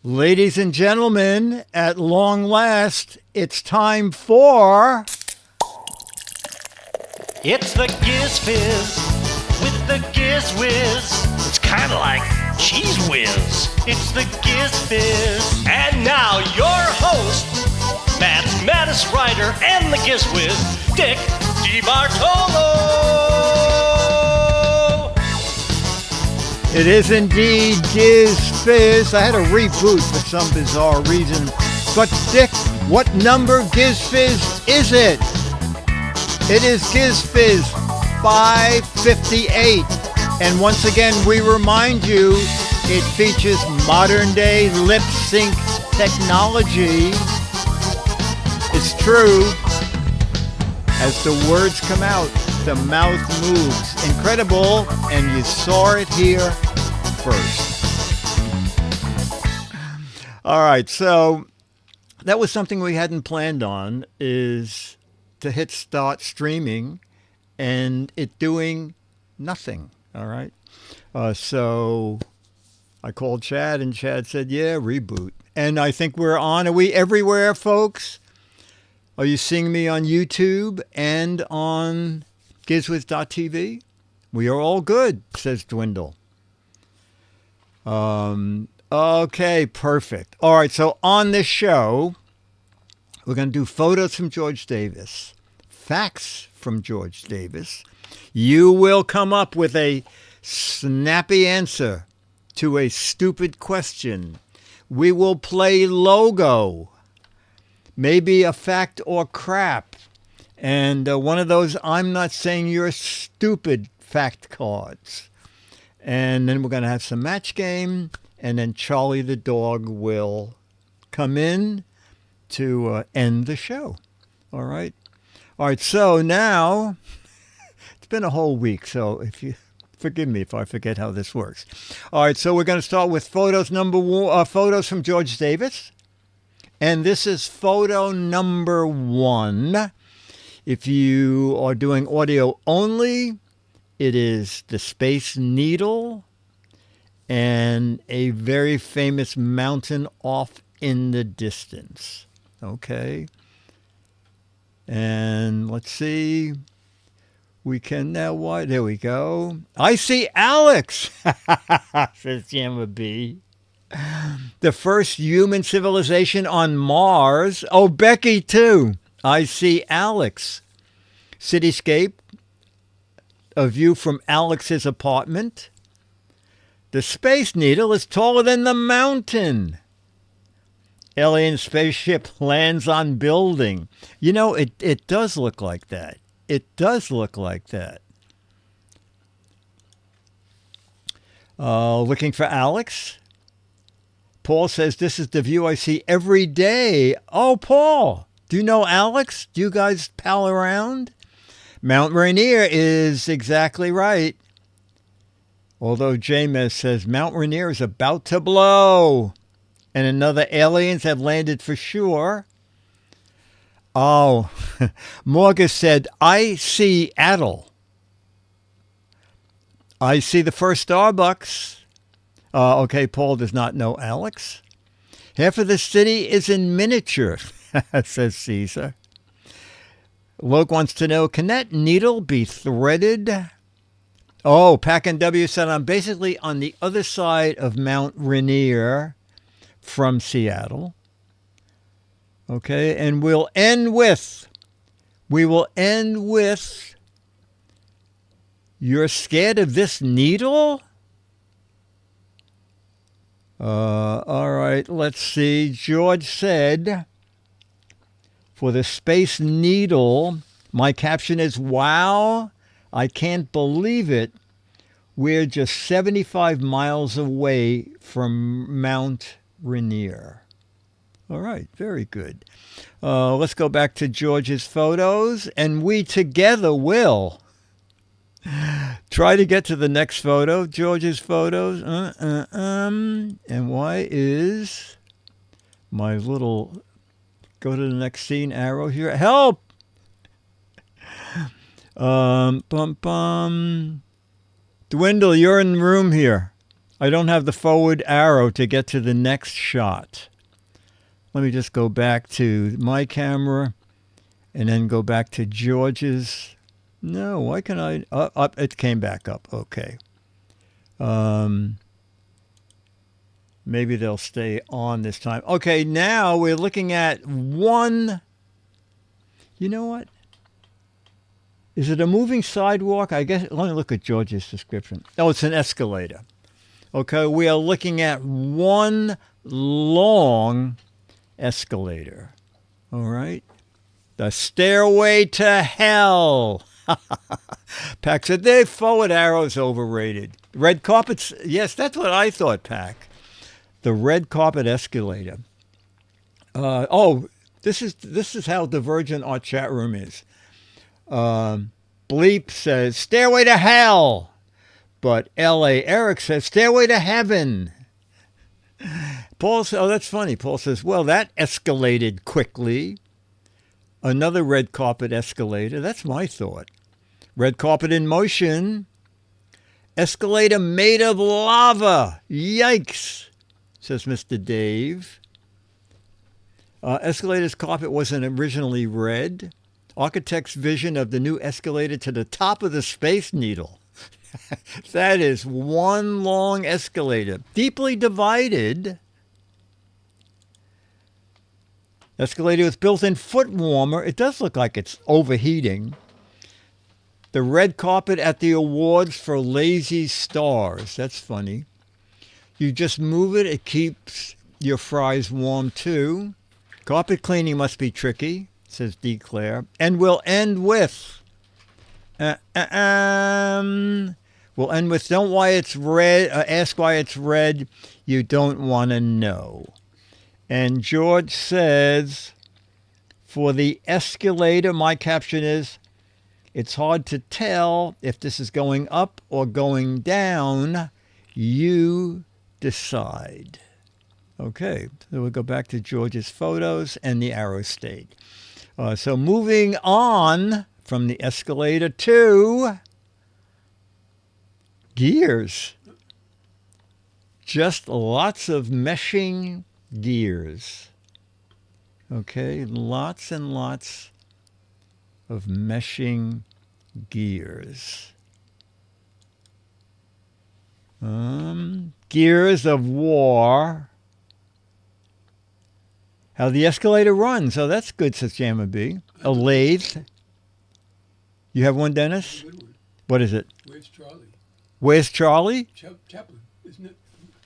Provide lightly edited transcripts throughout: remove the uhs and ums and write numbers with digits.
Ladies and gentlemen, at long last, it's time for... It's the Giz Fiz with the Giz Wiz. It's kind of like Cheese Whiz. It's the Giz Fiz. And now your host, mathematics writer and the Giz Wiz, Dick DeBartolo. It is indeed Giz Fiz. I had a reboot for some bizarre reason. But Dick, what number Giz Fiz is it? It is Giz Fiz 558. And once again, we remind you, it features modern day lip sync technology. It's true. As the words come out, the mouth moves. Incredible, and you saw it here first. All right, so that was something we hadn't planned on, is to hit start streaming and it doing nothing. All right. So I called Chad and Chad said, yeah, reboot. And I think we're on. Are we everywhere, folks? Are you seeing me on YouTube and on GizWiz.tv? We are all good, says Dwindle. Okay, perfect. All right, so on this show, we're going to do photos from George Davis, facts from George Davis. You will come up with a snappy answer to a stupid question. We will play logo, maybe a fact or crap, and one of those I'm not saying you're stupid fact cards. And then we're going to have some match game, and then Charlie the dog will come in to end the show. All right. All right. So now it's been a whole week. So if you forgive me if I forget how this works. All right. So we're going to start with photos number one, photos from George Davis. And this is photo number one. If you are doing audio only, it is the Space Needle and a very famous mountain off in the distance. Okay. And let's see. We can now, why? There we go. I see Alex, says Jamma B. The first human civilization on Mars. Oh, Becky, too. I see Alex. Cityscape. A view from Alex's apartment. The Space Needle is taller than the mountain. Alien spaceship lands on building. You know, it does look like that. It does look like that. Looking for Alex. Paul says, this is the view I see every day. Oh, Paul, do you know Alex? Do you guys pal around? Mount Rainier is exactly right. Although James says Mount Rainier is about to blow. And another aliens have landed for sure. Oh, Morgus said, I see Adel. I see the first Starbucks. Okay, Paul does not know Alex. Half of the city is in miniature, says Caesar. Luke wants to know, can that needle be threaded? Oh, Pack and W said, I'm basically on the other side of Mount Rainier from Seattle. Okay, and we will end with, you're scared of this needle? All right, let's see. George said, for the Space Needle, my caption is, wow, I can't believe it. We're just 75 miles away from Mount Rainier. All right, very good. Let's go back to George's photos, and we together will try to get to the next photo. George's photos. And why is my little Go to the next scene. Arrow here. Help! Dwindle, you're in the room here. I don't have the forward arrow to get to the next shot. Let me just go back to my camera and then go back to George's. No, why can I? Up, it came back up. Okay. Maybe they'll stay on this time. Okay, now we're looking at one. You know what? Is it a moving sidewalk? I guess, let me look at George's description. Oh, it's an escalator. Okay, we are looking at one long escalator. All right. The stairway to hell. Pack said, the forward arrow's overrated. Red carpets, yes, that's what I thought, Pack. The red carpet escalator. This is how divergent our chat room is. Bleep says, stairway to hell. But L.A. Eric says, stairway to heaven. Paul says, oh, that's funny. Paul says, well, that escalated quickly. Another red carpet escalator. That's my thought. Red carpet in motion. Escalator made of lava. Yikes, says Mr. Dave. Escalator's carpet wasn't originally red. Architect's vision of the new escalator to the top of the Space Needle. That is one long escalator. Deeply divided. Escalator with built-in foot warmer. It does look like it's overheating. The red carpet at the awards for lazy stars. That's funny. You just move it. It keeps your fries warm too. Carpet cleaning must be tricky, says D. Claire. And we'll end with... We'll end with don't why it's red. Ask why it's red. You don't want to know. And George says, for the escalator, my caption is, it's hard to tell if this is going up or going down. You decide. Okay, so we'll go back to George's photos and the arrow stayed. So moving on from the escalator to gears. Just lots of meshing gears. Okay, lots and lots of meshing gears. Gears of war. How the escalator runs. Oh, that's good, says Jamma B. A lathe. You have one, Dennis? What is it? Where's Charlie? Where's Charlie? Chaplin, isn't it?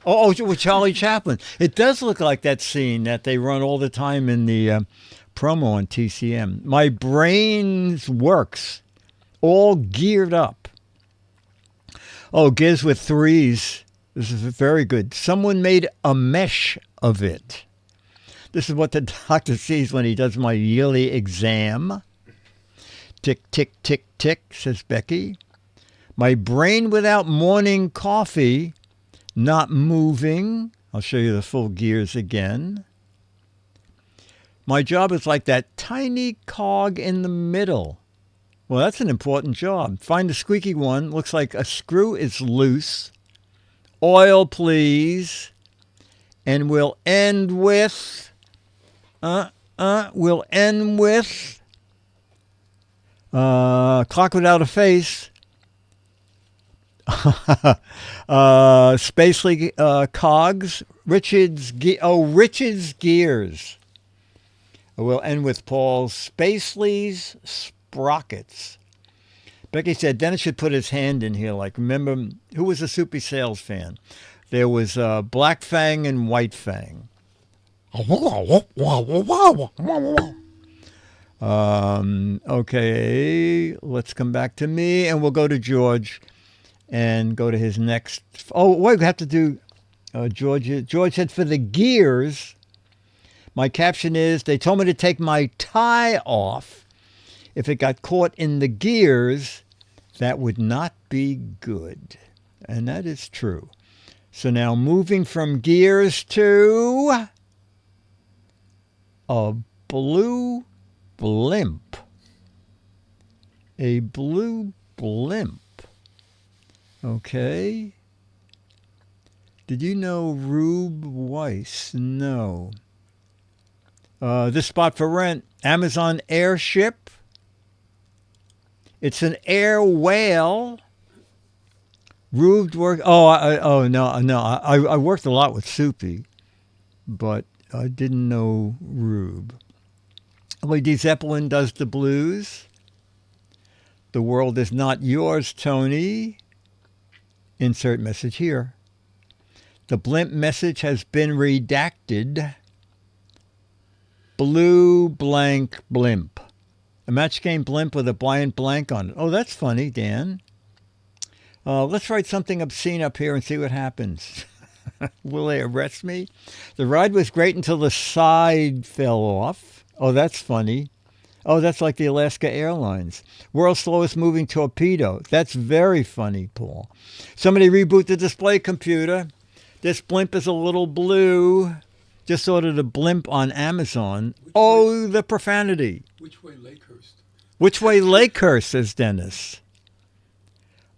Oh, with Charlie Chaplin. It does look like that scene that they run all the time in the promo on TCM. My brain's works, all geared up. Oh, Giz with threes. This is very good. Someone made a mesh of it. This is what the doctor sees when he does my yearly exam. Tick, tick, tick, tick, says Becky. My brain without morning coffee, not moving. I'll show you the full gears again. My job is like that tiny cog in the middle. Well, that's an important job. Find the squeaky one. Looks like a screw is loose. Oil, please. And we'll end with... We'll end with... Clock without a face. Spacely cogs. Richard's gears. We'll end with Paul Spacely's sprockets. Becky said Dennis should put his hand in here. Like, remember, who was a Soupy Sales fan? There was Black Fang and White Fang. Okay, let's come back to me, and we'll go to George and go to his next. Oh, wait, we have to do George. George said for the gears, my caption is, they told me to take my tie off. If it got caught in the gears, that would not be good. And that is true. So now moving from gears to a blue blimp. A blue blimp. Okay. Did you know Rube Weiss? No. This spot for rent. Amazon airship. It's an air whale. Rube worked. I worked a lot with Soupy, but I didn't know Rube. Led Zeppelin does the blues. The world is not yours, Tony. Insert message here. The blimp message has been redacted. Blue blank blimp. A match game blimp with a blind blank on it. Oh, that's funny, Dan. Let's write something obscene up here and see what happens. Will they arrest me? The ride was great until the side fell off. Oh, that's funny. Oh, that's like the Alaska Airlines. World's slowest moving torpedo. That's very funny, Paul. Somebody reboot the display computer. This blimp is a little blue. Just ordered a blimp on Amazon. The profanity. Which way, Lakehurst? Which way, Lakehurst, says Dennis.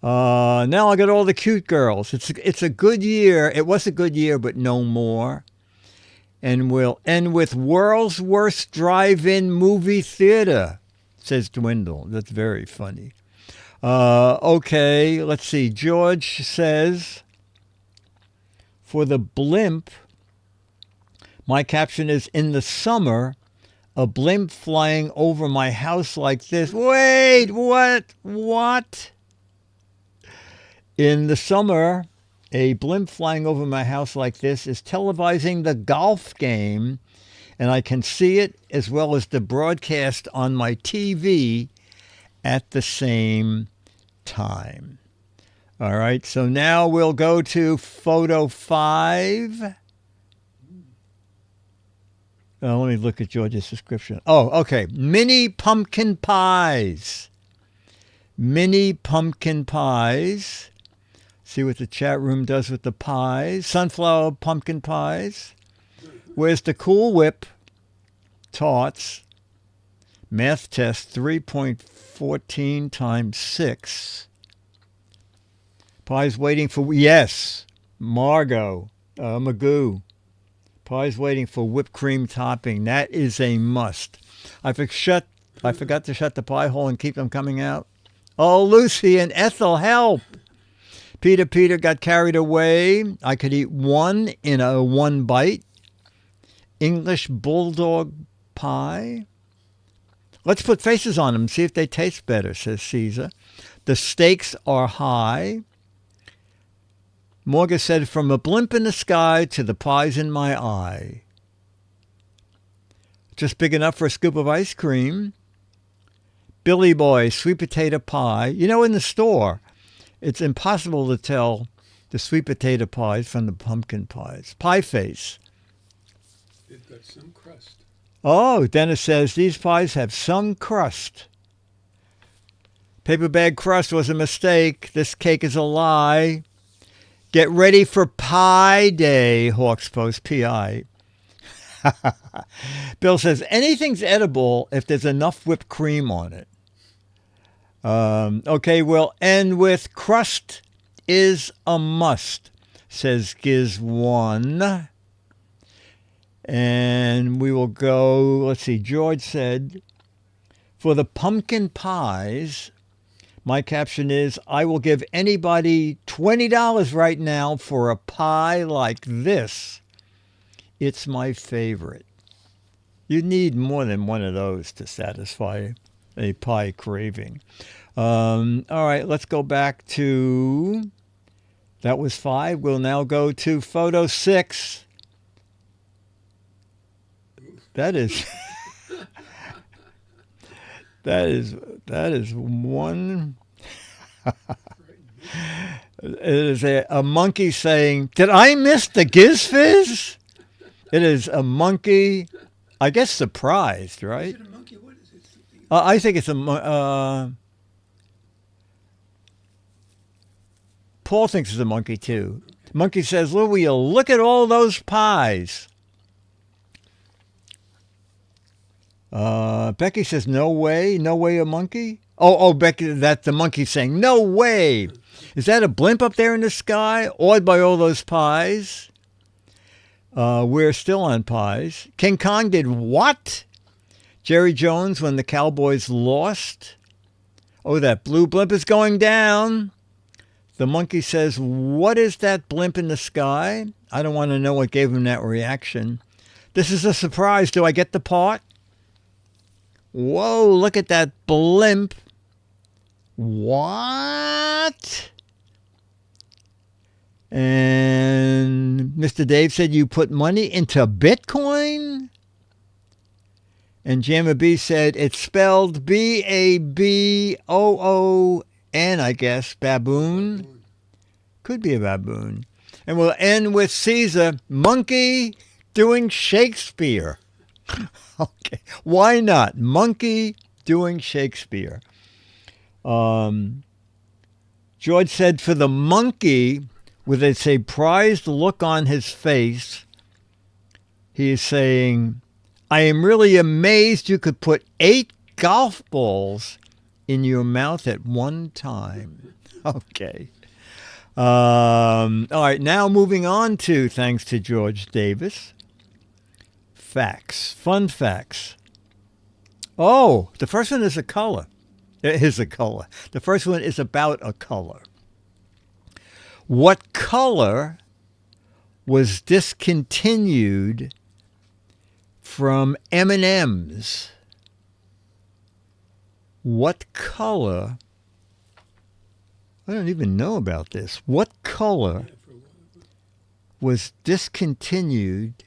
Now I got all the cute girls. It's a good year. It was a good year, but no more. And we'll end with world's worst drive-in movie theater, says Dwindle. That's very funny. Okay, let's see. George says, for the blimp, my caption is, in the summer, a blimp flying over my house like this. Wait, what? In the summer, a blimp flying over my house like this is televising the golf game, and I can see it as well as the broadcast on my TV at the same time. All right, so now we'll go to photo 5. Let me look at George's description. Oh, okay. Mini pumpkin pies. Mini pumpkin pies. See what the chat room does with the pies. Sunflower pumpkin pies. Where's the Cool Whip? Tarts. Math test 3.14 times 6. Pies waiting for, yes, Margot, Magoo. Pies waiting for whipped cream topping. That is a must. I forgot to shut the pie hole and keep them coming out. Oh, Lucy and Ethel, help. Peter got carried away. I could eat one in one bite. English bulldog pie. Let's put faces on them, see if they taste better, says Caesar. The stakes are high. Morgan said, from a blimp in the sky to the pies in my eye. Just big enough for a scoop of ice cream. Billy Boy, sweet potato pie. You know, in the store, it's impossible to tell the sweet potato pies from the pumpkin pies. Pie face. They've got some crust. Oh, Dennis says, these pies have some crust. Paper bag crust was a mistake. This cake is a lie. Get ready for Pie Day, Hawks Post, P.I. Bill says, anything's edible if there's enough whipped cream on it. Okay, we'll end with crust is a must, says Giz 1. And we will go, let's see, George said, for the pumpkin pies, my caption is, I will give anybody $20 right now for a pie like this. It's my favorite. You need more than one of those to satisfy a pie craving. All right, let's go back to, that was 5. We'll now go to photo 6. That is, that is one. It is a monkey saying, did I miss the Giz Fiz? It is a monkey, I guess surprised, right? Is it a monkey? What is it? I think it's a Paul thinks it's a monkey too. Monkey says, Louie, look at all those pies. Becky says, no way a monkey? Oh, Becky, that's the monkey saying, no way. Is that a blimp up there in the sky, awed by all those pies? We're still on pies. King Kong did what? Jerry Jones when the Cowboys lost? Oh, that blue blimp is going down. The monkey says, what is that blimp in the sky? I don't want to know what gave him that reaction. This is a surprise. Do I get the part? Whoa, look at that blimp. What? And Mr. Dave said, you put money into Bitcoin? And Jamma B said, it's spelled B-A-B-O-O-N, I guess, baboon. Could be a baboon. And we'll end with Caesar, monkey doing Shakespeare. Okay, why not? Monkey doing Shakespeare. George said, for the monkey, with a surprised look on his face, he is saying, I am really amazed you could put 8 golf balls in your mouth at one time. Okay. All right, now moving on to, thanks to George Davis, facts, fun facts. Oh, the first one is a color. It is a color. The first one is about a color. What color was discontinued from M&M's? What color? I don't even know about this. What color was discontinued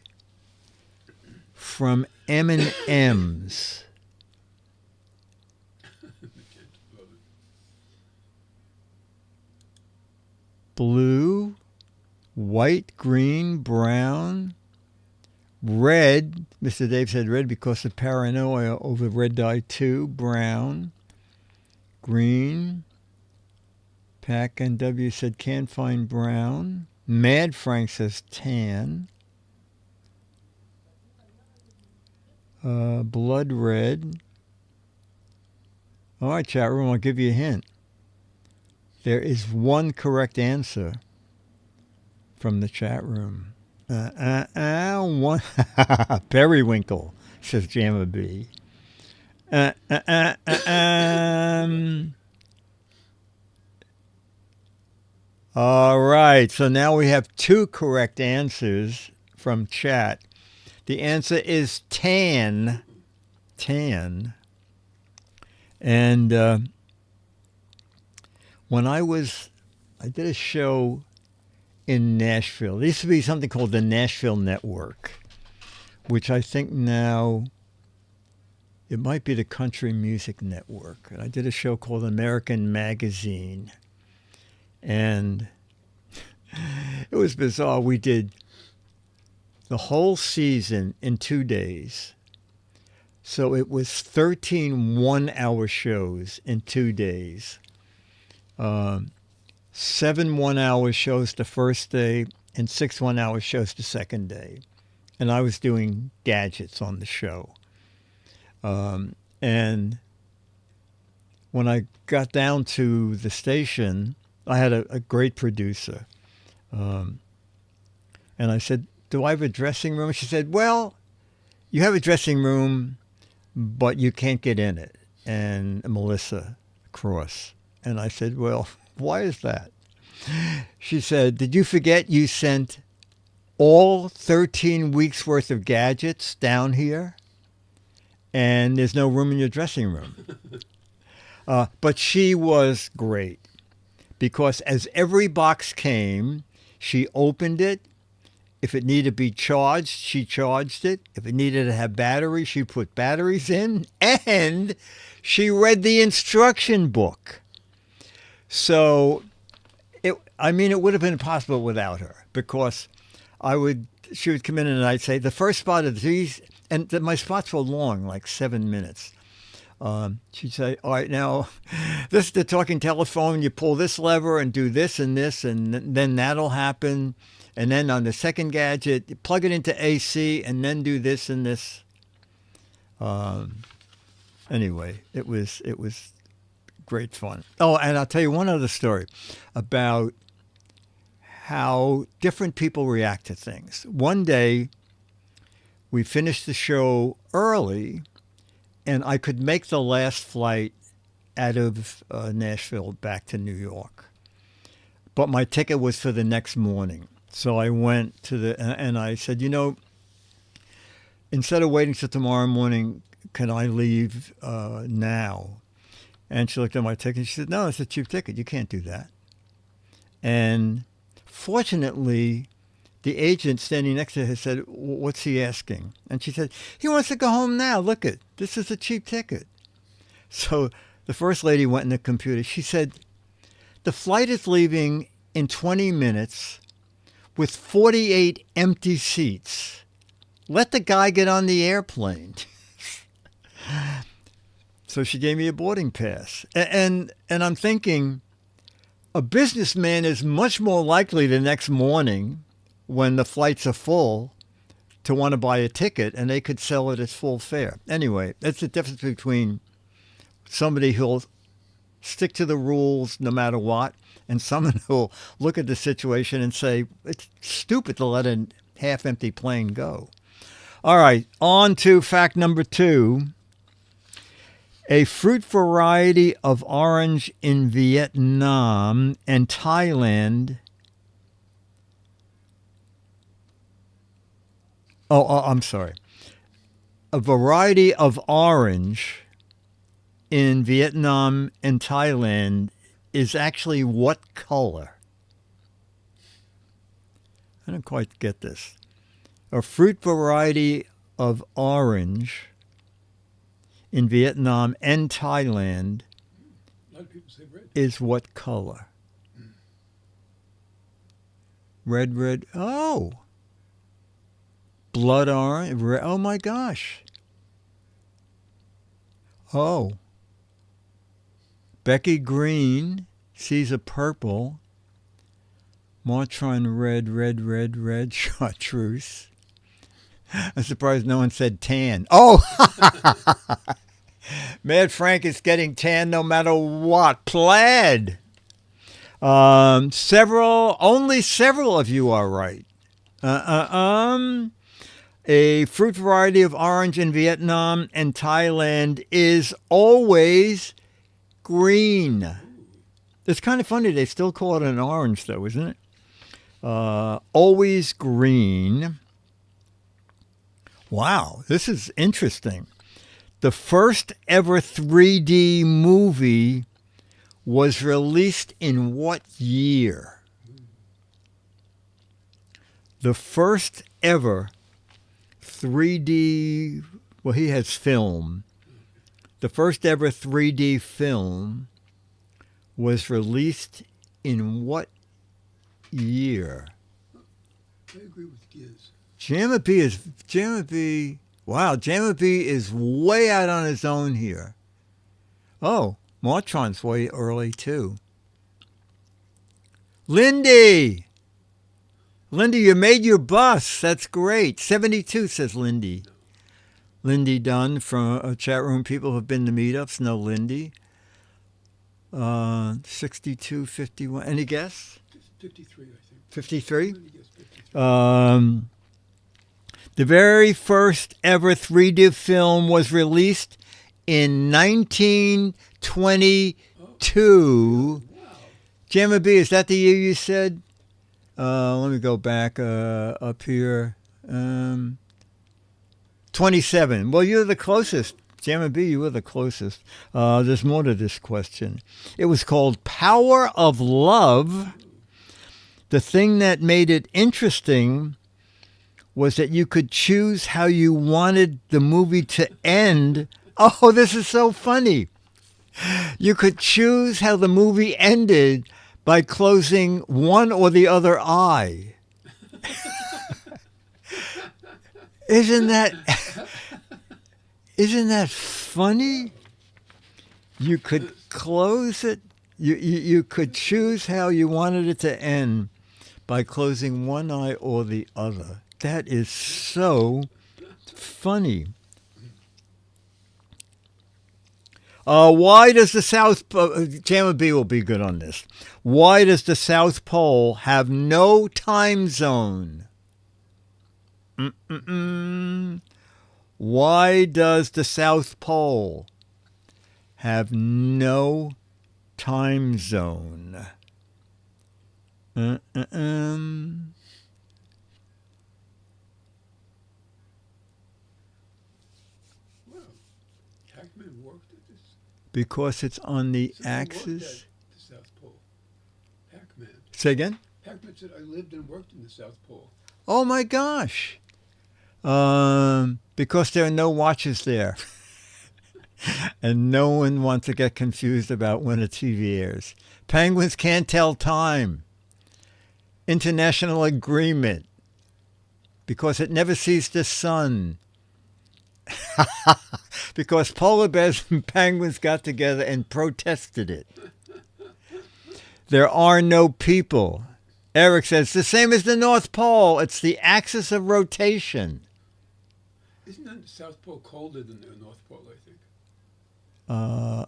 from M&M's? Blue, white, green, brown, red. Mr. Dave said red because of paranoia over red dye 2. Brown, green. Pack and W said can't find brown. Mad Frank says tan. Blood red. All right, chat room, I'll give you a hint. There is one correct answer from the chat room. One. Periwinkle, says Jamma B. All right, so now we have 2 correct answers from chat. The answer is tan. Tan. And when I did a show in Nashville. There used to be something called the Nashville Network, which I think now it might be the Country Music Network. And I did a show called American Magazine. And it was bizarre. We did the whole season in 2 days. So it was 13 one-hour shows in 2 days. 7 one-hour shows the first day and 6 one-hour shows the second day. And I was doing gadgets on the show. And when I got down to the station, I had a great producer. And I said, do I have a dressing room? She said, well, you have a dressing room, but you can't get in it. And Melissa Cross. And I said, well, why is that? She said, did you forget you sent all 13 weeks worth of gadgets down here? And there's no room in your dressing room. But she was great because as every box came, she opened it. If it needed to be charged, she charged it. If it needed to have batteries, she put batteries in. And she read the instruction book. So, it would have been impossible without her because she would come in and I'd say, the first spot of these, and my spots were long, like 7 minutes. She'd say, all right, now, this is the talking telephone. You pull this lever and do this, and then that'll happen. And then on the second gadget, you plug it into AC and then do this and this. Anyway, it was great fun. Oh, and I'll tell you one other story about how different people react to things. One day, we finished the show early, and I could make the last flight out of Nashville back to New York. But my ticket was for the next morning. So I went to and I said, instead of waiting till tomorrow morning, can I leave now? And she looked at my ticket and she said, no, it's a cheap ticket. You can't do that. And fortunately, the agent standing next to her said, what's he asking? And she said, he wants to go home now. Look it, this is a cheap ticket. So the first lady went in the computer. She said, the flight is leaving in 20 minutes with 48 empty seats. Let the guy get on the airplane. So she gave me a boarding pass. And I'm thinking, a businessman is much more likely the next morning when the flights are full to want to buy a ticket, and they could sell it as full fare. Anyway, that's the difference between somebody who'll stick to the rules no matter what and someone who'll look at the situation and say, it's stupid to let a half-empty plane go. All right, on to fact number 2. A fruit variety of orange in Vietnam and Thailand. I'm sorry. A variety of orange in Vietnam and Thailand is actually what color? I don't quite get this. A fruit variety of orange in Vietnam and Thailand A lot of people say red. is what color? Red. Oh. Blood orange. Oh, my gosh. Oh. Becky Green sees a purple. Martron red, chartreuse. I'm surprised no one said tan. Oh! Mad Frank is getting tan no matter what. Plaid. Only several of you are right. A fruit variety of orange in Vietnam and Thailand is always green. It's kind of funny. They still call it an orange, though, isn't it? Always green. Wow, this is interesting. The first ever 3D movie was released in what year? The first ever 3D, well, he has film. The first ever 3D film was released in what year? I agree with Giz. Jamma B is way out on his own here. Oh, Martron's way early too. Lindy, you made your bus. That's great. 72 says Lindy. Lindy Dunn from a chat room. People who've been to meetups know Lindy. 62, 51. Any guess? 53, I think. 53? I'm gonna guess 53. The very first ever 3D film was released in 1922. Wow. Jamma B, is that the year you said? Let me go back up here. 27. Well, you're the closest. Jamma B, you were the closest. There's more to this question. It was called Power of Love. The thing that made it interesting was that you could choose how you wanted the movie to end. Oh, this is so funny. You could choose how the movie ended by closing one or the other eye. Isn't that funny? You could close it. You could choose how you wanted it to end by closing one eye or the other. That is so funny. Why does the South Pole, Jamma B will be good on this. Why does the South Pole have no time zone? Why does the South Pole have no time zone? Well, Pac-Man worked at this. Because it's on the So I worked axis. at the South Pole. Pac-Man. Say again? Pac-Man said I lived and worked in the South Pole. Oh my gosh. Because there are no watches there. And no one wants to get confused about when a TV airs. Penguins can't tell time. International agreement. Because it never sees the sun. Because polar bears and penguins got together and protested it. There are no people. Eric says, the same as the North Pole. It's the axis of rotation. Isn't the South Pole colder than the North Pole, I think?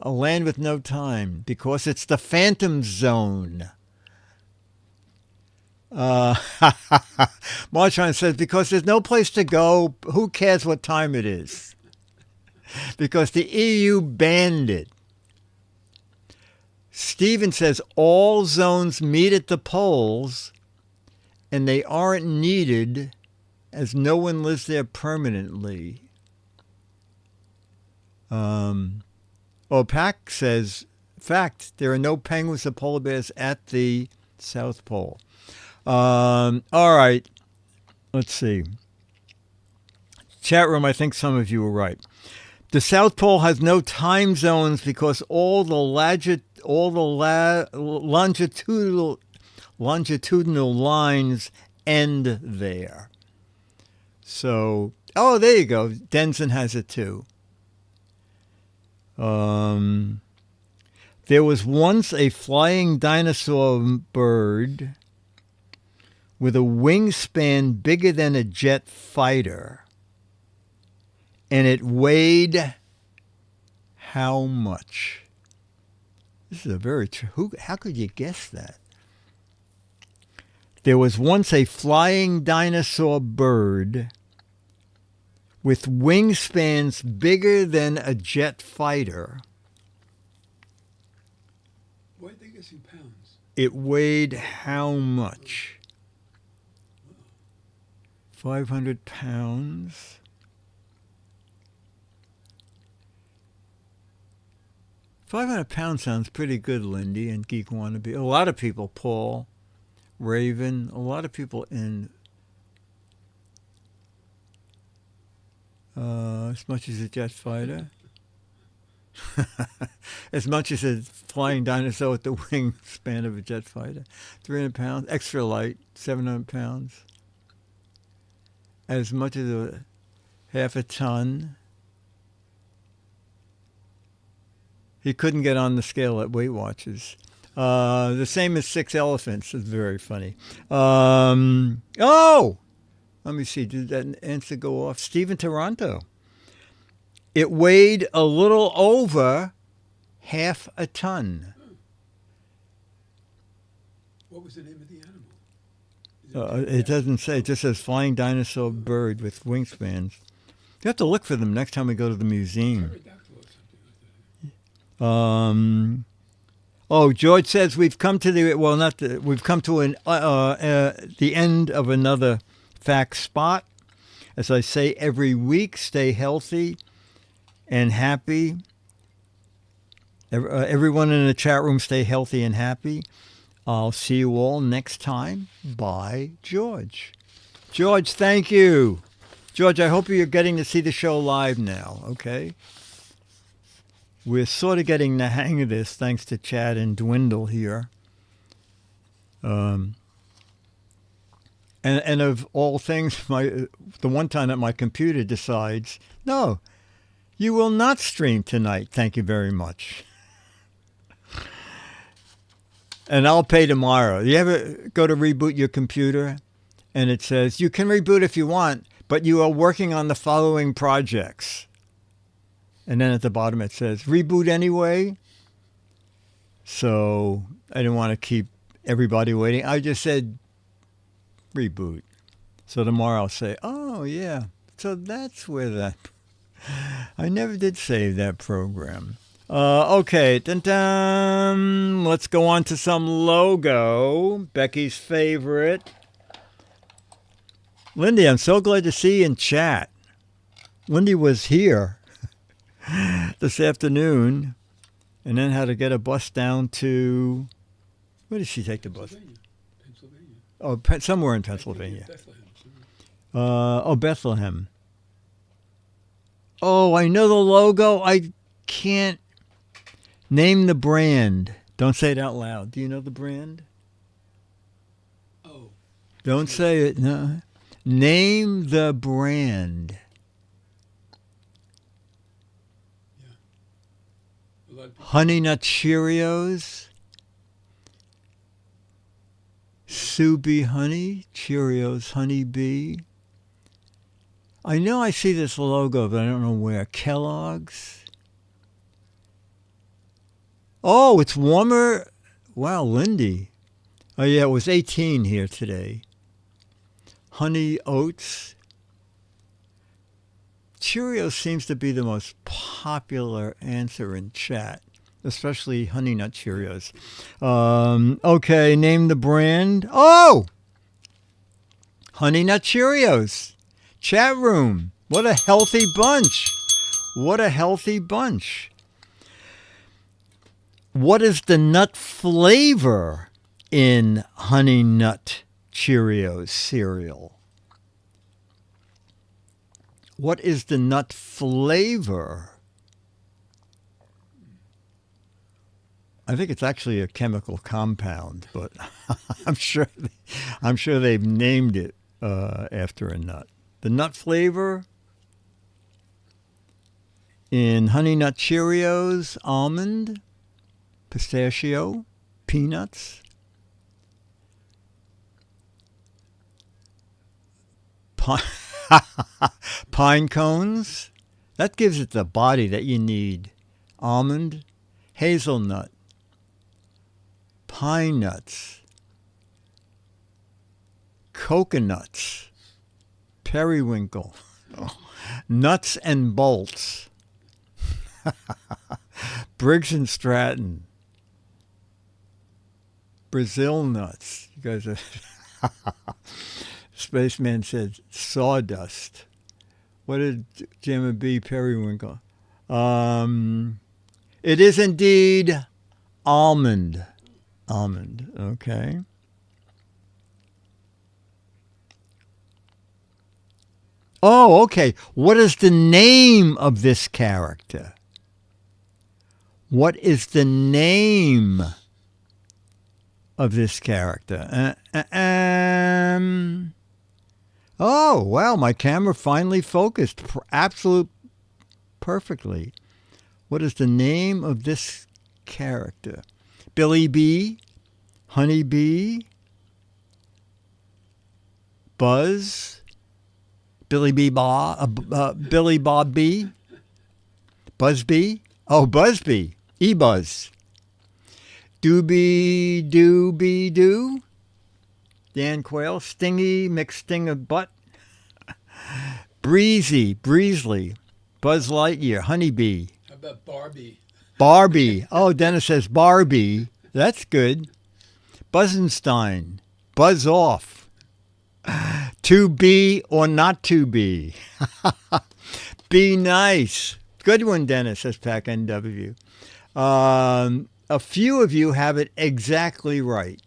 A land with no time. Because it's the phantom zone. Marchand says, because there's no place to go, who cares what time it is? Because the EU banned it. Stephen says, all zones meet at the poles, and they aren't needed as no one lives there permanently. Pac says, fact, there are no penguins or polar bears at the South Pole. All right, let's see. Chat room, I think some of you are right. The South Pole has no time zones because all the longitudinal lines end there. So, oh, there you go. Denson has it too. There was once a flying dinosaur bird with a wingspan bigger than a jet fighter. And it weighed how much? This is a very true. How could you guess that? There was once a flying dinosaur bird with wingspans bigger than a jet fighter. Why are they guessing pounds? It weighed how much? 500 pounds. 500 pounds sounds pretty good, Lindy and Geek Wannabe. A lot of people, Paul, Raven, a lot of people in as much as a jet fighter. As much as a flying dinosaur with the wingspan of a jet fighter. 300 pounds. Extra light, 700 pounds. As much as a half a ton. He couldn't get on the scale at Weight Watchers. The same as 6 elephants. It's very funny. Oh! Let me see. Did that answer go off? Stephen Toronto. It weighed a little over half a ton. What was the name of the animal? It doesn't say. It just says flying dinosaur bird with wingspans. You have to look for them next time we go to the museum. Pterodactyl or something like that. George says we've come to we've come to the end of another fact spot. As I say every week, stay healthy and happy. Everyone in the chat room, stay healthy and happy. I'll see you all next time. Bye, George. George, thank you. George, I hope you're getting to see the show live now, okay? We're sort of getting the hang of this thanks to Chad and Dwindle here. And of all things, the one time that my computer decides, no, you will not stream tonight. Thank you very much. And I'll pay tomorrow. You ever go to reboot your computer and it says, you can reboot if you want, but you are working on the following projects. And then at the bottom it says, reboot anyway. So I didn't want to keep everybody waiting. I just said, reboot. So tomorrow I'll say, oh, yeah. So that's where that... I never did save that program. Okay. Dun-dun. Let's go on to some logo. Becky's favorite. Lindy, I'm so glad to see you in chat. Lindy was here this afternoon and then had to get a bus down to... Where did she take the bus? Pennsylvania. Oh, somewhere in Pennsylvania. Bethlehem. Bethlehem. Oh, I know the logo. I can't name the brand. Don't say it out loud. Do you know the brand? Oh. Don't say it. No. Name the brand. A lot of people. Honey Nut Cheerios. Sue Bee Honey. Cheerios Honey Bee. I know I see this logo, but I don't know where. Kellogg's. Oh, it's warmer. Wow, Lindy. Oh, yeah, it was 18 here today. Honey Oats. Cheerios seems to be the most popular answer in chat, especially Honey Nut Cheerios. Okay, name the brand. Oh! Honey Nut Cheerios. Chat room. What a healthy bunch. What a healthy bunch. What is the nut flavor in Honey Nut Cheerios cereal? What is the nut flavor? I think it's actually a chemical compound, but I'm sure they've named it after a nut. The nut flavor in Honey Nut Cheerios, almond, pistachio, peanuts, pine cones. That gives it the body that you need. Almond, hazelnut, pine nuts, coconuts, periwinkle, nuts and bolts, Briggs and Stratton, Brazil nuts. You guys are... Spaceman said sawdust. What did Gemma B. Periwinkle? It is indeed almond. Almond, okay. Oh, okay. What is the name of this character? What is the name of this character? Oh, wow, my camera finally focused perfectly. What is the name of this character? Billy Bee, Honey Bee, Buzz, Billy Bob Bee, Buzzbee. Oh, Buzzbee, E-Buzz. Doobie Doo. Dan Quayle, Stingy, McSting of Butt. Breezely, Buzz Lightyear, Honeybee. How about Barbie? Barbie. Oh, Dennis says Barbie. That's good. Buzzenstein, Buzz Off. To be or not to be. Be nice. Good one, Dennis, says Pack NW. A few of you have it exactly right.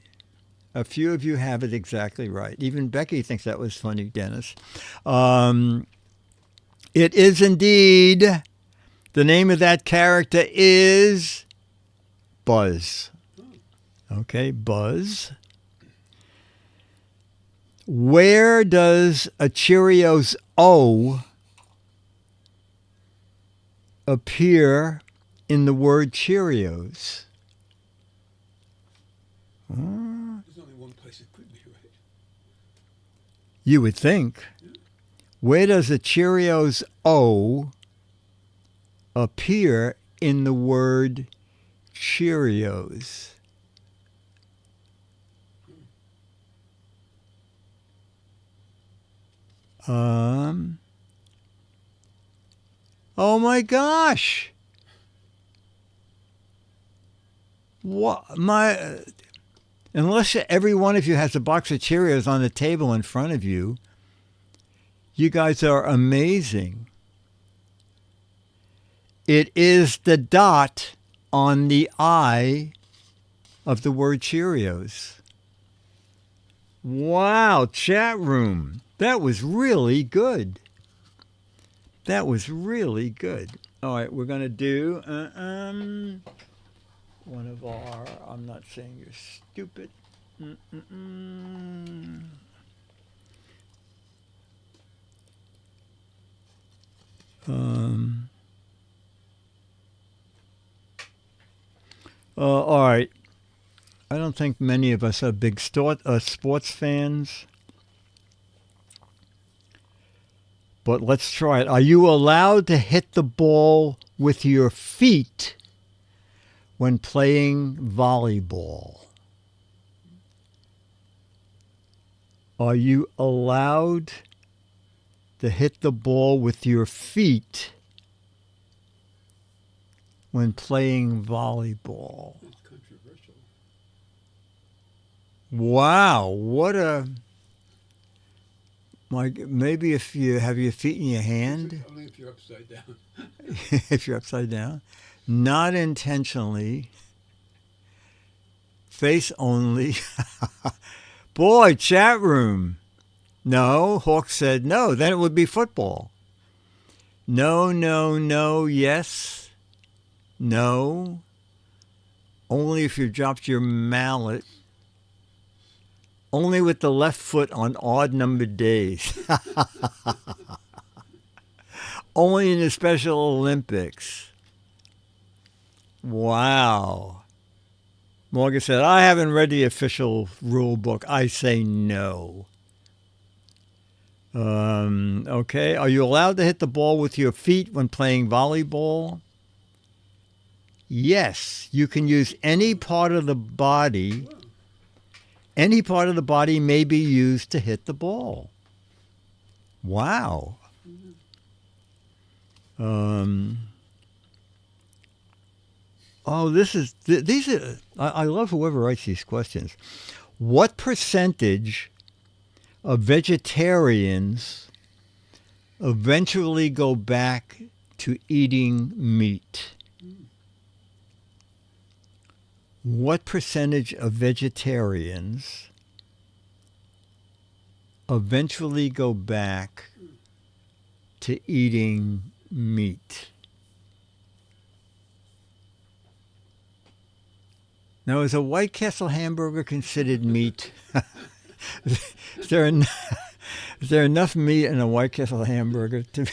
A few of you have it exactly right. Even Becky thinks that was funny, Dennis. It is indeed, the name of that character is Buzz. Okay, Buzz. Where does a Cheerios O appear in the word Cheerios? There's only one place it could be, right? You would think. Where does a Cheerios O appear in the word Cheerios? Oh my gosh. What unless every one of you has a box of Cheerios on the table in front of you, you guys are amazing. It is the dot on the I of the word Cheerios. Wow, chat room. That was really good. That was really good. All right, we're going to do one of our, I'm not saying you're stupid. All right. I don't think many of us are big sports fans. But let's try it. Are you allowed to hit the ball with your feet when playing volleyball? Are you allowed to hit the ball with your feet when playing volleyball? It's controversial. Wow, what a... maybe if you have your feet in your hand. Only if you're upside down. If you're upside down. Not intentionally. Face only. Boy, chat room. No, Hawk said no. Then it would be football. No, no, no, yes. No. Only if you dropped your mallet. Only with the left foot on odd-numbered days. Only in the Special Olympics. Wow. Morgan said, I haven't read the official rule book. I say no. Okay. Are you allowed to hit the ball with your feet when playing volleyball? Yes. You can use any part of the body. Any part of the body may be used to hit the ball. Wow. These are, I love whoever writes these questions. What percentage of vegetarians eventually go back to eating meat? What percentage of vegetarians eventually go back to eating meat? Now, is a White Castle hamburger considered meat? Is there enough meat in a White Castle hamburger to?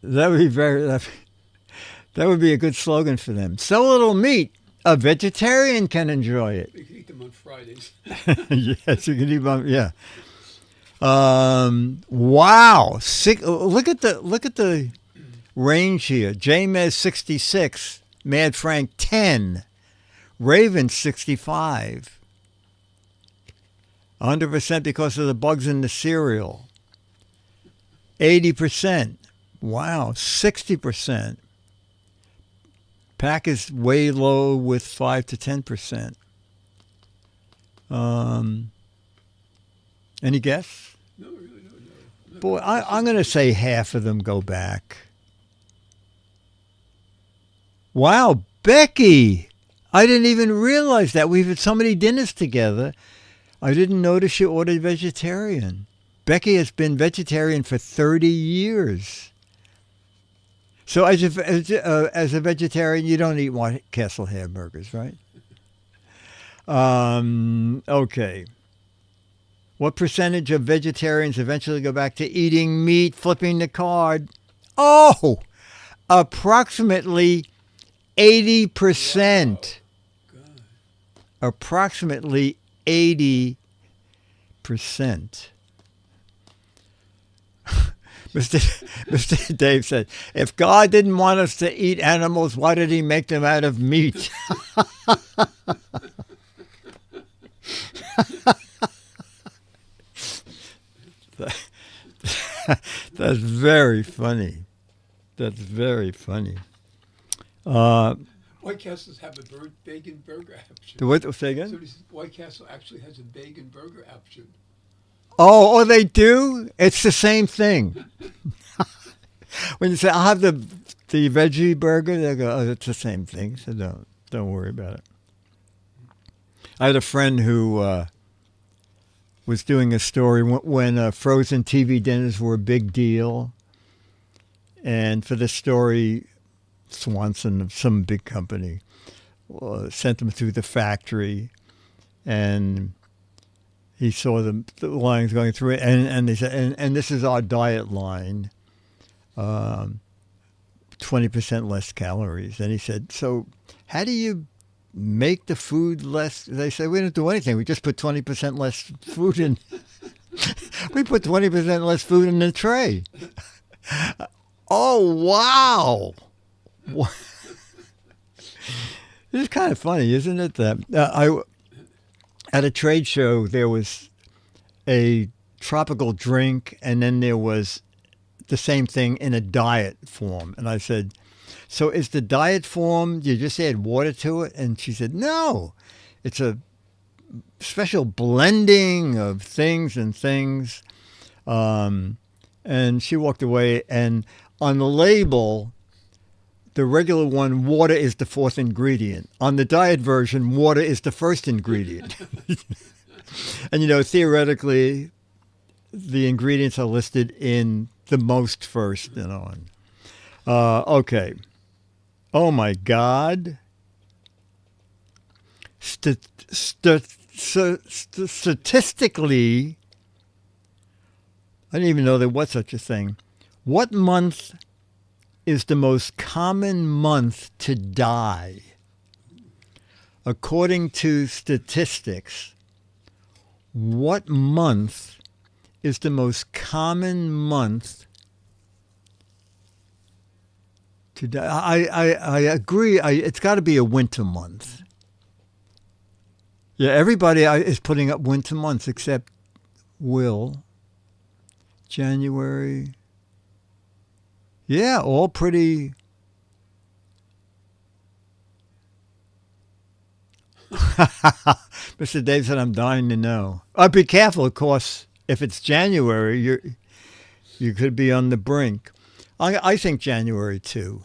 That would be That would be a good slogan for them. So little meat, a vegetarian can enjoy it. You can eat them on Fridays. Yes, you can eat them. Yeah. Wow. Look at the range here. J-Mez 66, Mad Frank 10, Raven 65. 100% because of the bugs in the cereal. 80%. Wow. 60%. Pack is way low with 5 to 10%. Any guess? No, really, no. Boy, I'm going to say half of them go back. Wow, Becky! I didn't even realize that. We've had so many dinners together. I didn't notice you ordered vegetarian. Becky has been vegetarian for 30 years. So as a vegetarian, you don't eat White Castle hamburgers, right? Okay. What percentage of vegetarians eventually go back to eating meat? Flipping the card. Oh, approximately 80%. Wow. Approximately 80%. Mr. Dave said, if God didn't want us to eat animals, why did he make them out of meat? That's very funny. That's very funny. White Castles have a bacon burger option. What? Say again? So White Castle actually has a bacon burger option. Oh, they do? It's the same thing. When you say, I'll have the veggie burger, they go, oh, it's the same thing. So don't worry about it. I had a friend who was doing a story when frozen TV dinners were a big deal. And for this story, Swanson, some big company, sent them through the factory. And he saw the lines going through it. And they said, and this is our diet line, 20% less calories. And he said, so how do you make the food less? They said, we don't do anything. We just put 20% less food in. We put 20% less food in the tray. Oh, wow. It's kind of funny, isn't it? That at a trade show, there was a tropical drink, and then there was the same thing in a diet form. And I said, so is the diet form, you just add water to it? And she said, no, it's a special blending of things and things. And she walked away, and on the label, the regular one, water is the fourth ingredient. On the diet version, water is the first ingredient. And, theoretically, the ingredients are listed in the most first and on. Okay. Oh, my God. Statistically, I didn't even know there was such a thing. What month is the most common month to die? According to statistics, what month is the most common month to die? I agree. It's got to be a winter month. Yeah, everybody is putting up winter months except Will. January. Yeah, all pretty. Mr. Dave said, I'm dying to know. Be careful, of course. If it's January, you could be on the brink. I think January, too.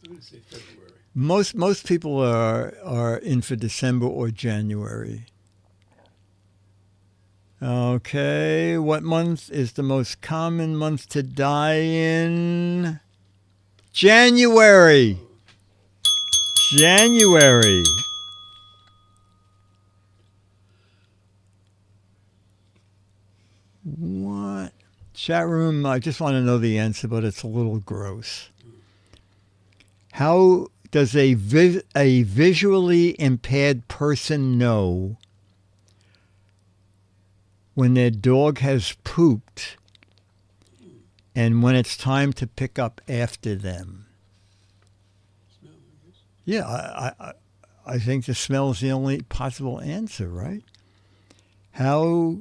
I'm going to say February. Most people are in for December or January. Okay, what month is the most common month to die in? January. January. What? Chat room, I just want to know the answer, but it's a little gross. How does a visually impaired person know when their dog has pooped and when it's time to pick up after them? Smell, I guess. Yeah, I think the smell is the only possible answer, right? How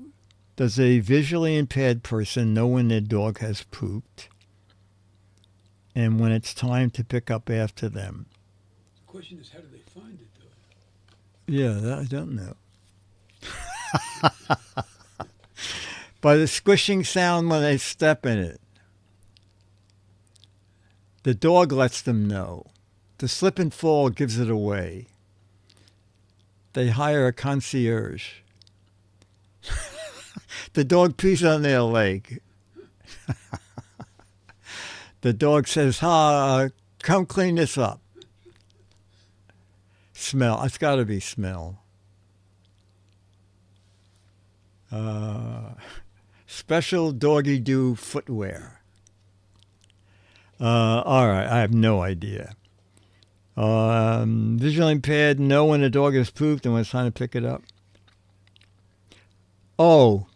does a visually impaired person know when their dog has pooped and when it's time to pick up after them? The question is, how do they find it, though? Yeah, that I don't know. By the squishing sound when they step in it. The dog lets them know. The slip and fall gives it away. They hire a concierge. The dog pees on their leg. The dog says, come clean this up. Smell. It's got to be smell. Special doggy do footwear. All right, I have no idea. Visually impaired, know when a dog has pooped and when it's time to pick it up. Oh.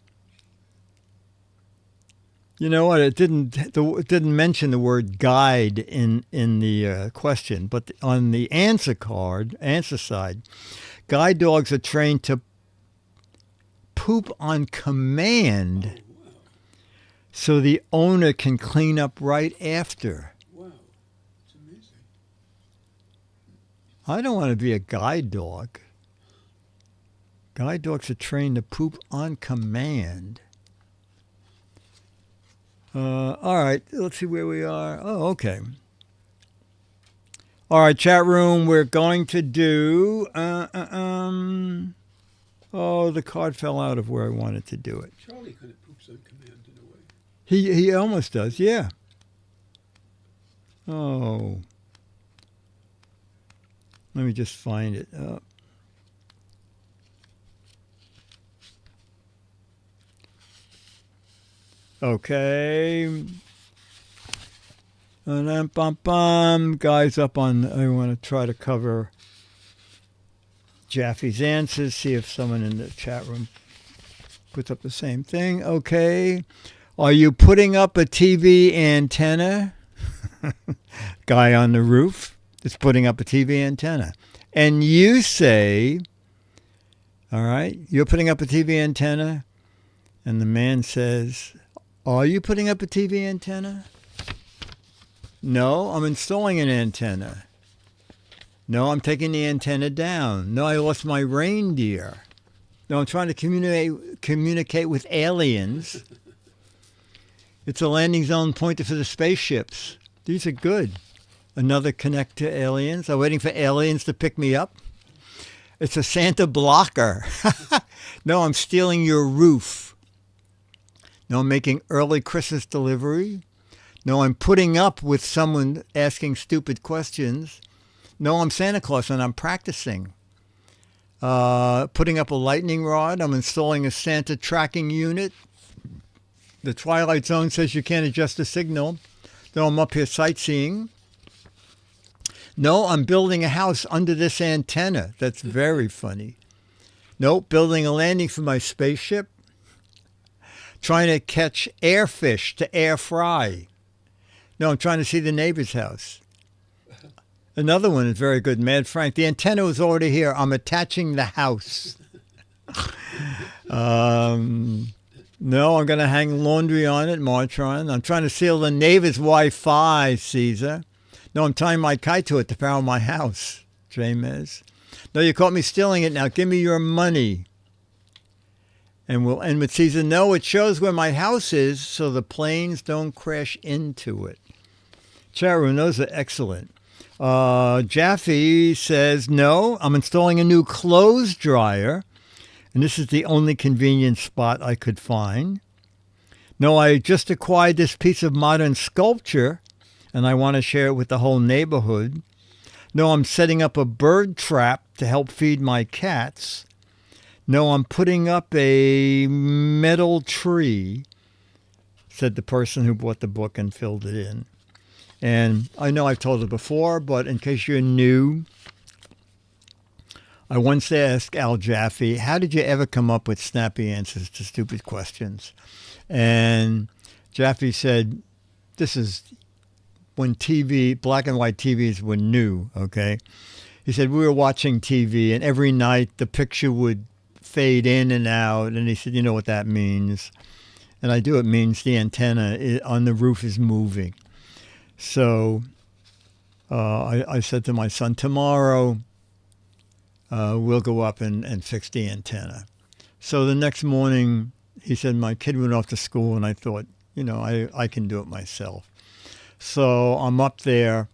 You know what? It didn't mention the word guide in the question, but on the answer side, guide dogs are trained to poop on command, so the owner can clean up right after. Wow, it's amazing. I don't want to be a guide dog. Guide dogs are trained to poop on command. All right, let's see where we are. Oh, okay. All right, chat room, we're going to do... Oh, the card fell out of where I wanted to do it. Charlie kind of poops on command in a way. He almost does, yeah. Oh. Let me just find it. Okay. Guys up on, I want to try to cover Jaffe's answers, see if someone in the chat room puts up the same thing. Okay. Are you putting up a TV antenna? Guy on the roof is putting up a TV antenna. And you say, all right, you're putting up a TV antenna? And the man says, are you putting up a TV antenna? No, I'm installing an antenna. No, I'm taking the antenna down. No, I lost my reindeer. No, I'm trying to communicate with aliens. It's a landing zone pointed for the spaceships. These are good. Another connect to aliens. I'm waiting for aliens to pick me up. It's a Santa blocker. No, I'm stealing your roof. No, I'm making early Christmas delivery. No, I'm putting up with someone asking stupid questions. No, I'm Santa Claus and I'm practicing. Putting up a lightning rod. I'm installing a Santa tracking unit. The Twilight Zone says you can't adjust the signal. No, I'm up here sightseeing. No, I'm building a house under this antenna. That's very funny. Nope, building a landing for my spaceship. Trying to catch airfish to air fry. No, I'm trying to see the neighbor's house. Another one is very good. Mad Frank. The antenna was already here. I'm attaching the house. No, I'm going to hang laundry on it, Martron. I'm trying to seal the neighbor's Wi-Fi, Caesar. No, I'm tying my kite to it to power my house, Jamez. No, you caught me stealing it. Now give me your money. And we'll end with Caesar. No, it shows where my house is so the planes don't crash into it. Charu, those are excellent. Jaffe says, no, I'm installing a new clothes dryer. And this is the only convenient spot I could find. No, I just acquired this piece of modern sculpture and I want to share it with the whole neighborhood. No, I'm setting up a bird trap to help feed my cats. No, I'm putting up a metal tree, said the person who bought the book and filled it in. And I know I've told it before, but in case you're new, I once asked Al Jaffe, how did you ever come up with snappy answers to stupid questions? And Jaffe said, this is when TV, black and white TVs were new, okay? He said, we were watching TV and every night the picture would fade in and out. And he said, you know what that means? And I do. It means the antenna on the roof is moving. So I said to my son, tomorrow we'll go up and fix the antenna. So the next morning, he said, my kid went off to school and I thought, you know, I can do it myself. So I'm up there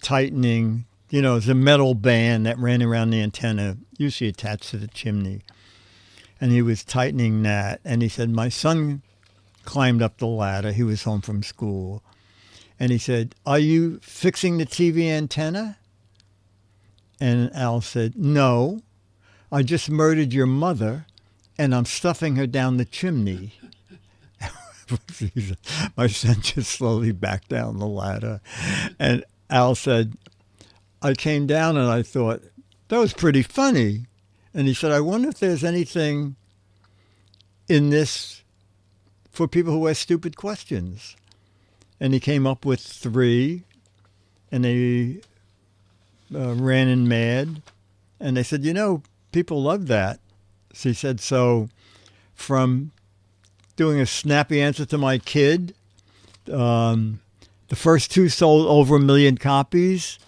tightening, you know, it's a metal band that ran around the antenna, usually attached to the chimney. And he was tightening that. And he said, my son climbed up the ladder. He was home from school. And he said, are you fixing the TV antenna? And Al said, no, I just murdered your mother and I'm stuffing her down the chimney. My son just slowly backed down the ladder. And Al said, I came down and I thought, that was pretty funny. And he said, I wonder if there's anything in this for people who ask stupid questions. And he came up with 3, and they ran in mad. And they said, people love that. So he said, so from doing a snappy answer to my kid, the first 2 sold over 1 million copies,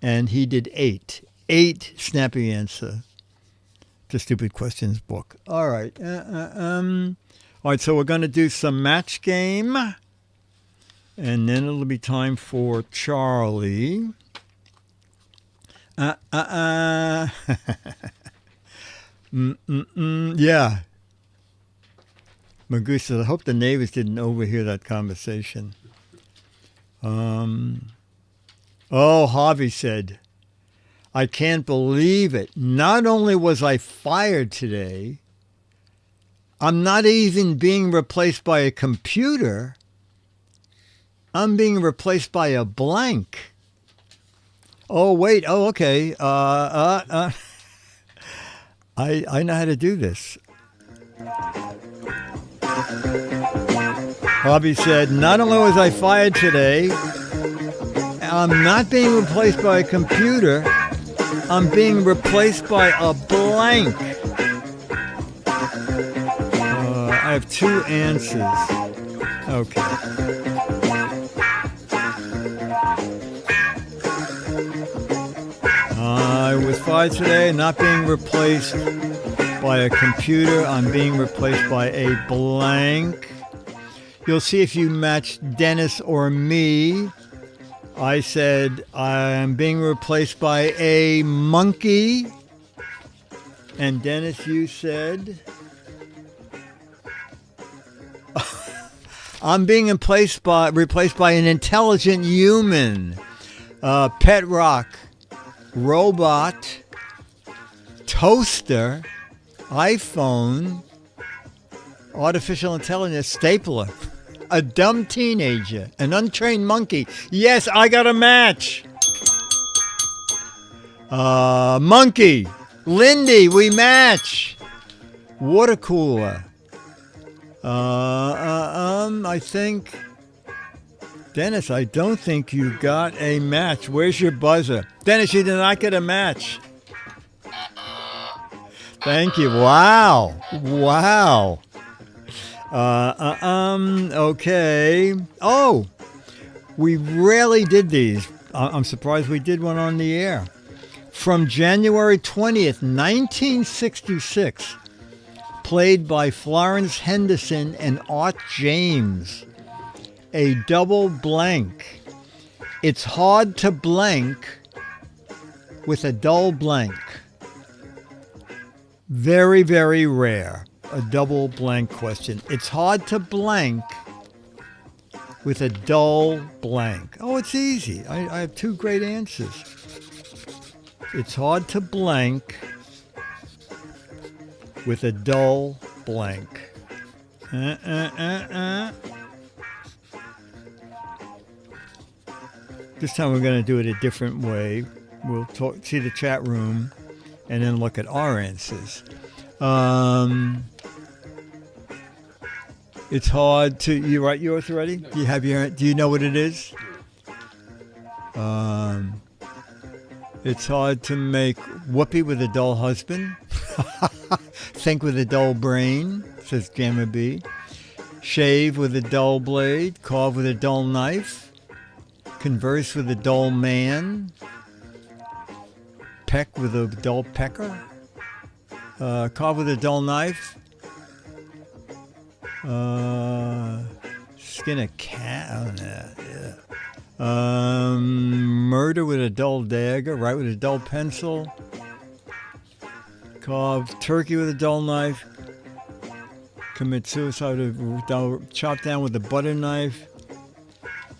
and he did 8 snappy answer to stupid questions book. All right. All right, so we're going to do some match game, and then it'll be time for Charlie. Yeah. Magoo says, I hope the neighbors didn't overhear that conversation. Harvey said, I can't believe it. Not only was I fired today, I'm not even being replaced by a computer. I'm being replaced by a blank. Oh, wait. Oh, okay. I know how to do this. Harvey said, not only was I fired today, I'm not being replaced by a computer. I'm being replaced by a blank. I have 2 answers. Okay. I was fired today, not being replaced by a computer. I'm being replaced by a blank. You'll see if you match Dennis or me. I said I'm being replaced by a monkey. And Dennis, you said I'm being replaced by an intelligent human. Pet rock, robot, toaster, iPhone, artificial intelligence, stapler, a dumb teenager, an untrained monkey. Yes, I got a match. Monkey, Lindy, we match. Water cooler. I think, Dennis, I don't think you got a match. Where's your buzzer? Dennis, you did not get a match. Thank you. Wow. Okay. Oh, we rarely did these. I'm surprised we did one on the air. From January 20th, 1966, played by Florence Henderson and Art James. A double blank. It's hard to blank with a dull blank. Very, very rare. A double blank question. It's hard to blank with a dull blank. Oh, it's easy. I have 2 great answers. It's hard to blank with a dull blank. This time we're going to do it a different way. We'll see the chat room and then look at our answers. It's hard to... You write yours already? Do you have your... Do you know what it is? It's hard to make whoopee with a dull husband. Think with a dull brain, says Gamma B. Shave with a dull blade. Carve with a dull knife. Converse with a dull man. Peck with a dull pecker. Carve with a dull knife. Skin a cat. Oh, no. Yeah. Murder with a dull dagger. Write with a dull pencil. Carve turkey with a dull knife. Commit suicide with a dull, chop down with a butter knife.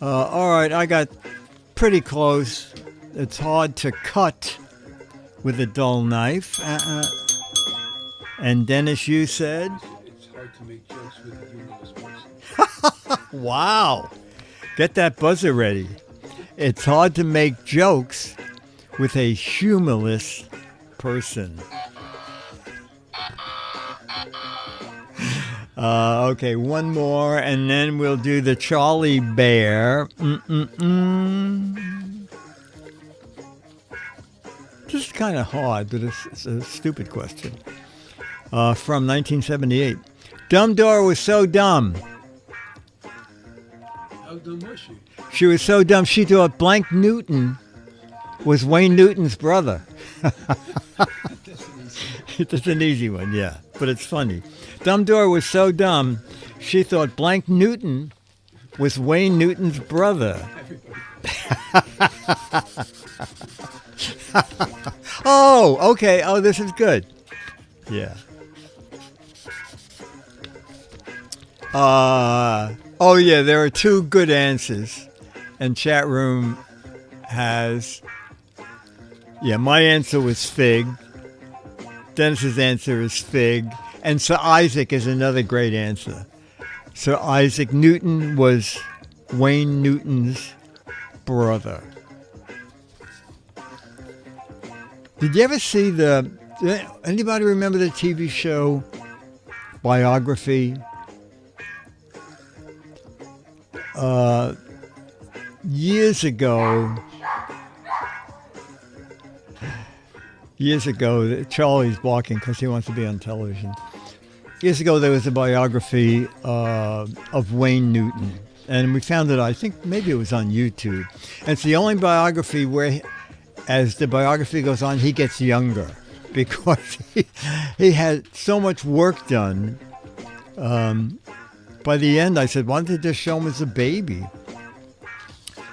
All right, I got pretty close. It's hard to cut with a dull knife. And Dennis, you said? It's hard to make jokes with a humorless person. Wow. Get that buzzer ready. It's hard to make jokes with a humorless person. Okay, one more, and then we'll do the Charlie Bear. This is kind of hard, but it's a stupid question. From 1978. Dumb Dora was so dumb. How dumb was she? She was so dumb, she thought Blank Newton was Wayne Newton's brother. It's an easy one, yeah, but it's funny. Dumb Dora was so dumb, she thought Blank Newton was Wayne Newton's brother. Oh, okay. Oh, this is good. Yeah. Oh, yeah, there are two good answers. And chat room has... Yeah, my answer was Fig. Dennis's answer is Fig. And Sir Isaac is another great answer. Sir Isaac Newton was Wayne Newton's brother. Did you ever see anybody remember the TV show Biography? Years ago, Charlie's barking because he wants to be on television. Years ago, there was a biography of Wayne Newton, and we found it, I think maybe it was on YouTube. And it's the only biography where, as the biography goes on, he gets younger because he had so much work done. By the end, I said, why don't they just show him as a baby?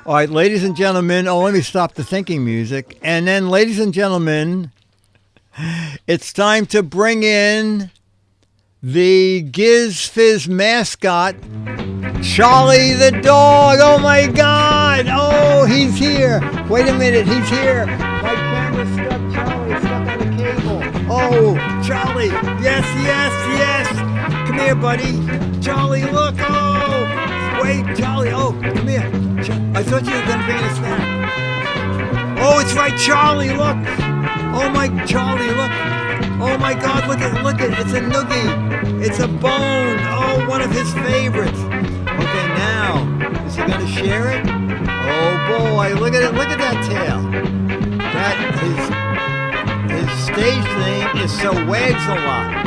All right, ladies and gentlemen, let me stop the thinking music. And then, ladies and gentlemen, it's time to bring in the Giz Fiz mascot, Charlie the dog. Oh, my God. Oh, he's here. Wait a minute. He's here. My camera's stuck. Charlie's stuck on the cable. Oh, Charlie. Yes, yes, yes. Come here, buddy. Charlie, look. Oh, wait, Charlie. Oh, come here. I thought you were going to bring a snack. Oh, it's right, Charlie. Look. Oh, my Charlie, look. Oh, my God, look at it's a noogie. It's a bone. Oh, one of his favorites. Okay, now, is he going to share it? Oh, boy, look at it. Look at that tail. That, his stage name is So Wags a Lot.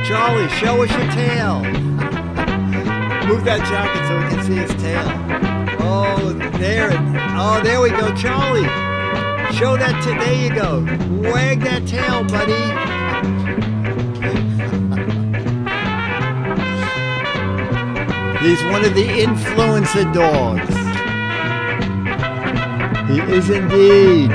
Charlie, show us your tail. Move that jacket so we can see his tail. Oh, there we go, Charlie. Show that there you go. Wag that tail, buddy. He's one of the influencer dogs. He is indeed.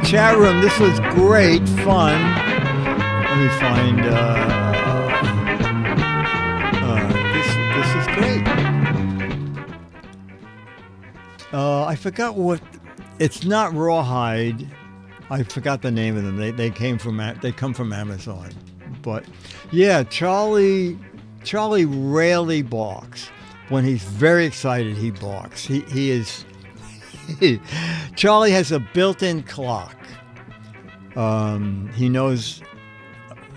Chat room, this was great fun. Let me find. This is great. I forgot what. It's not Rawhide. I forgot the name of them. They come from Amazon. But yeah, Charlie rarely barks. When he's very excited, he barks. He is. Charlie has a built-in clock. He knows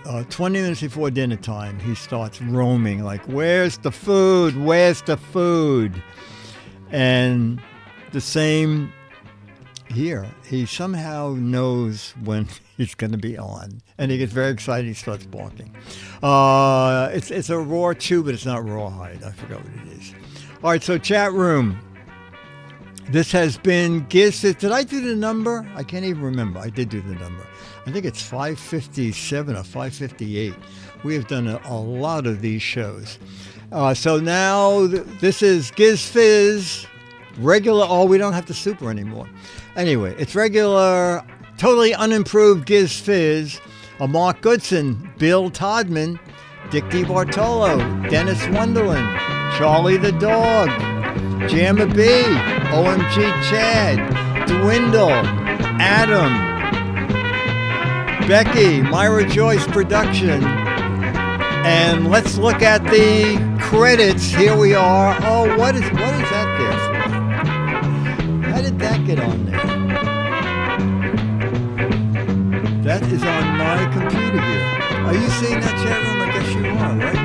20 minutes before dinner time, he starts roaming like, where's the food? Where's the food? And the same here. He somehow knows when he's going to be on. And he gets very excited. He starts barking. It's a raw chew, but it's not rawhide. I forgot what it is. All right, so chat room. This has been Giz Fiz. Did I do the number? I can't even remember. I did do the number. I think it's 557 or 558. We have done a lot of these shows. So now this is Giz Fiz, regular. Oh, we don't have the super anymore. Anyway, it's regular, totally unimproved Giz Fiz. Mark Goodson, Bill Todman, Dick DeBartolo, Dennis Wonderland, Charlie the Dog, Jammer B, OMG Chad, Dwindle, Adam, Becky, Myra Joyce Production. And let's look at the credits. Here we are. Oh, what is that there for? How did that get on there? That is on my computer here. Are you seeing that chat room? I guess you are, right?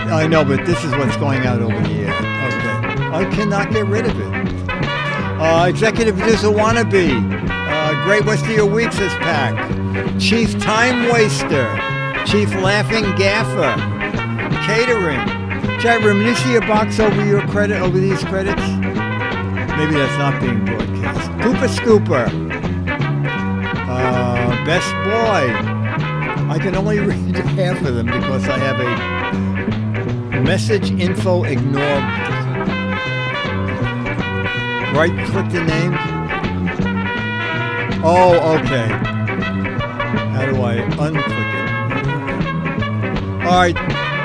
No, I know, but this is what's going out over the air. Okay. I cannot get rid of it. Executive producer wannabe. Great West of your week, says Pack. Chief time waster. Chief laughing gaffer. Catering. Chat room, you see a box over these credits? Maybe that's not being broadcast. Cooper Scooper. Best boy. I can only read half of them because I have a message info ignore. Right click the name. Oh, okay. How do I unclick it? All right,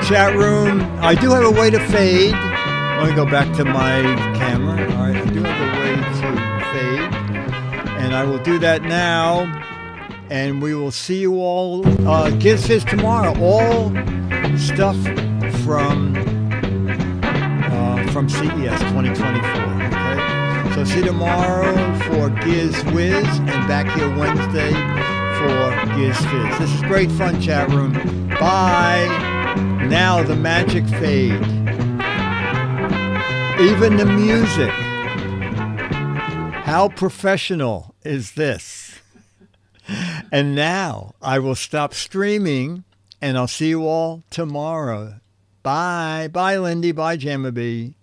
chat room. I do have a way to fade. Let me go back to my camera. All right, I do have a way to fade. And I will do that now. And we will see you all. Giz Fiz tomorrow. All stuff from CES 2024. Okay? So see you tomorrow for Giz Wiz and back here Wednesday for Giz Fiz. This is great fun, chat room. Bye. Now the magic fade. Even the music. How professional is this? And now I will stop streaming and I'll see you all tomorrow. Bye. Bye, Lindy. Bye, Jamabee.